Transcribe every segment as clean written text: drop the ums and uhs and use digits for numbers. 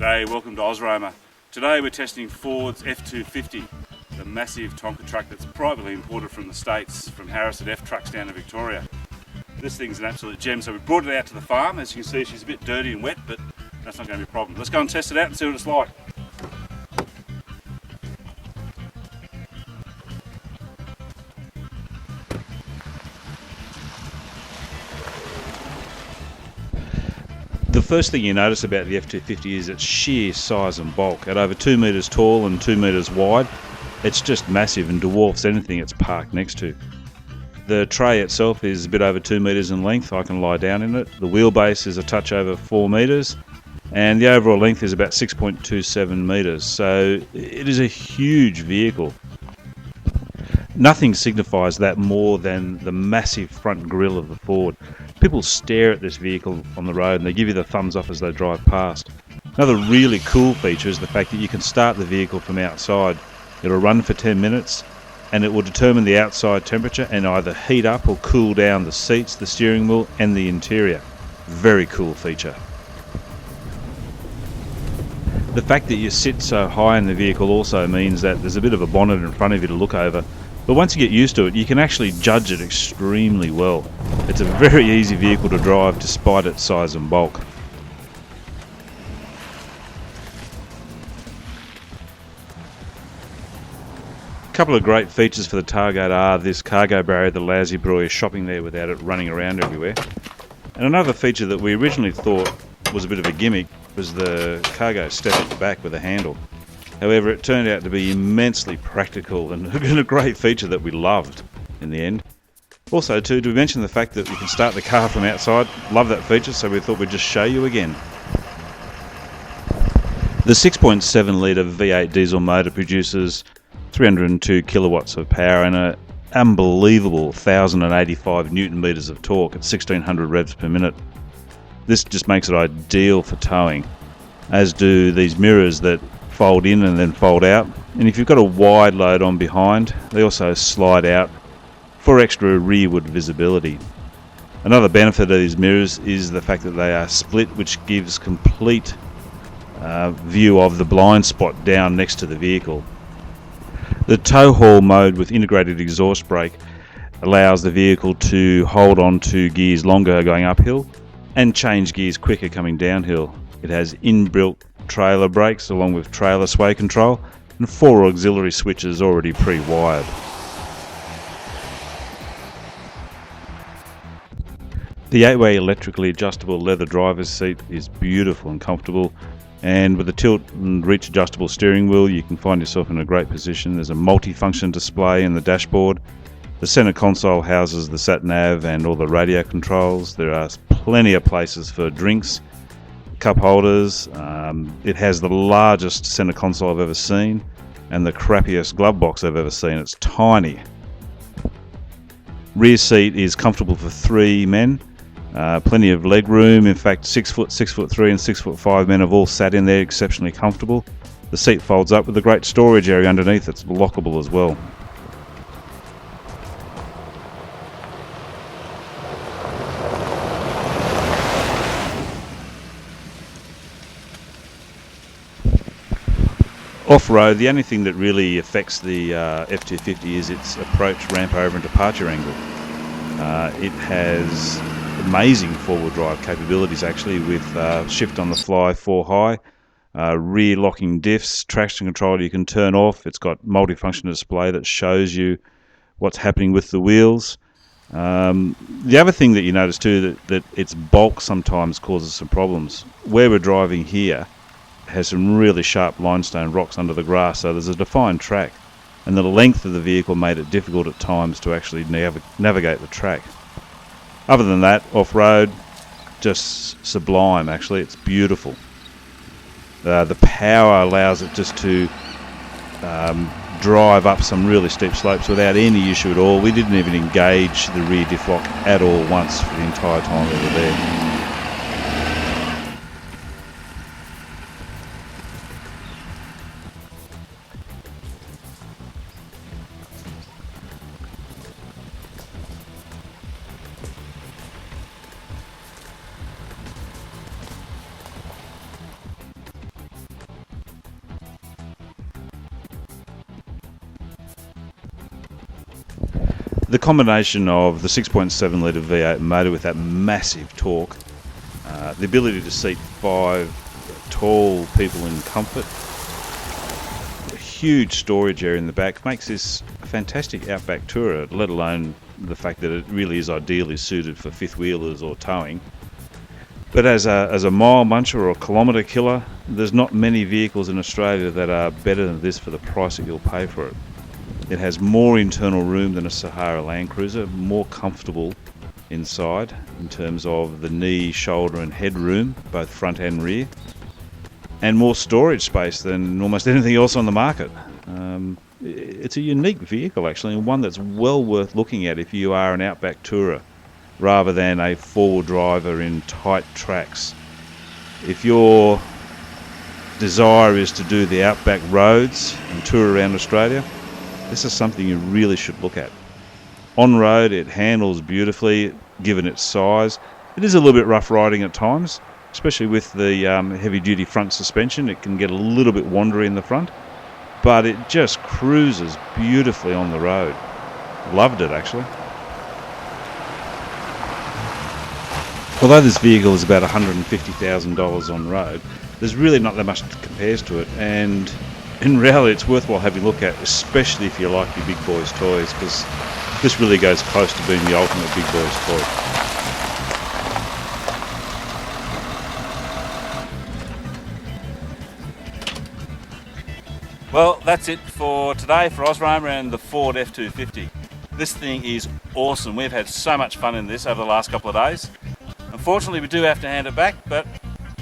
G'day, welcome to Ozroma. Today we're testing Ford's F250, the massive Tonka truck that's privately imported from the States, from Harrison F trucks down to Victoria. This thing's an absolute gem, so we brought it out to the farm. As you can see, she's a bit dirty and wet, but that's not going to be a problem. Let's go and test it out and see what it's like. The first thing you notice about the F250 is its sheer size and bulk. At over 2 metres tall and 2 metres wide, it's just massive and dwarfs anything it's parked next to. The tray itself is a bit over 2 metres in length. I can lie down in it. The wheelbase is a touch over 4 metres, and the overall length is about 6.27 metres. So it is a huge vehicle. Nothing signifies that more than the massive front grille of the Ford. People stare at this vehicle on the road and they give you the thumbs up as they drive past. Another really cool feature is the fact that you can start the vehicle from outside. It'll run for 10 minutes and it will determine the outside temperature and either heat up or cool down the seats, the steering wheel and the interior. Very cool feature. The fact that you sit so high in the vehicle also means that there's a bit of a bonnet in front of you to look over. But once you get used to it, you can actually judge it extremely well. It's a very easy vehicle to drive despite its size and bulk. A couple of great features for the tailgate are this cargo barrier that allows you to put all your shopping there without it running around everywhere. And another feature that we originally thought was a bit of a gimmick was the cargo step at the back with a handle. However, it turned out to be immensely practical and a great feature that we loved in the end. Also, too, to mention the fact that you can start the car from outside, love that feature, so we thought we'd just show you again. The 6.7 litre V8 diesel motor produces 302 kilowatts of power and an unbelievable 1,085 newton metres of torque at 1,600 revs per minute. This just makes it ideal for towing, as do these mirrors that fold in and then fold out, and if you've got a wide load on behind, they also slide out for extra rearward visibility. Another benefit of these mirrors is the fact that they are split, which gives complete view of the blind spot down next to the vehicle. The tow haul mode with integrated exhaust brake allows the vehicle to hold on to gears longer going uphill and change gears quicker coming downhill. It has inbuilt trailer brakes along with trailer sway control and 4 auxiliary switches already pre-wired. The 8-way electrically adjustable leather driver's seat is beautiful and comfortable, and with a tilt and reach adjustable steering wheel you can find yourself in a great position. There's a multi-function display in the dashboard. The center console houses the sat nav and all the radio controls. There are plenty of places for drinks, cup holders. It has the largest center console I've ever seen and the crappiest glove box I've ever seen. It's tiny. Rear seat is comfortable for 3 men. Plenty of leg room. In fact, 6 foot, 6'3" and 6'5" men have all sat in there exceptionally comfortable. The seat folds up with a great storage area underneath. It's lockable as well. Off-road, the only thing that really affects the F250 is its approach, ramp over and departure angle. It has amazing four-wheel drive capabilities actually, with shift on the fly 4 high, rear locking diffs, traction control you can turn off. It's got multifunction display that shows you what's happening with the wheels. The other thing that you notice too, that its bulk sometimes causes some problems. Where we're driving here has some really sharp limestone rocks under the grass, so there's a defined track, and the length of the vehicle made it difficult at times to actually navigate the track. Other than that, off-road, just sublime actually. It's beautiful. The power allows it just to drive up some really steep slopes without any issue at all. We didn't even engage the rear diff lock at all once for the entire time we were there. The combination of the 6.7 litre V8 motor with that massive torque, the ability to seat 5 tall people in comfort, a huge storage area in the back makes this a fantastic outback tourer, let alone the fact that it really is ideally suited for fifth wheelers or towing. But as a mile muncher or a kilometre killer, there's not many vehicles in Australia that are better than this for the price that you'll pay for it. It has more internal room than a Sahara Land Cruiser, more comfortable inside in terms of the knee, shoulder and head room, both front and rear, and more storage space than almost anything else on the market. It's a unique vehicle actually, and one that's well worth looking at if you are an outback tourer rather than a four-wheel driver in tight tracks. If your desire is to do the outback roads and tour around Australia, this is something you really should look at. On road it handles beautifully given its size. It is a little bit rough riding at times, especially with the heavy duty front suspension. It can get a little bit wandery in the front, but it just cruises beautifully on the road. Loved it actually. Although this vehicle is about $150,000 on road, there's really not that much that compares to it, and in reality it's worthwhile having a look at, especially if you like your big boys toys, because this really goes close to being the ultimate big boys toy. Well, that's it for today for Osroma and the Ford F250. This thing is awesome. We've had so much fun in this over the last couple of days. Unfortunately, we do have to hand it back, but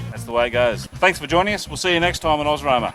that's the way it goes. Thanks for joining us. We'll see you next time on Osroma.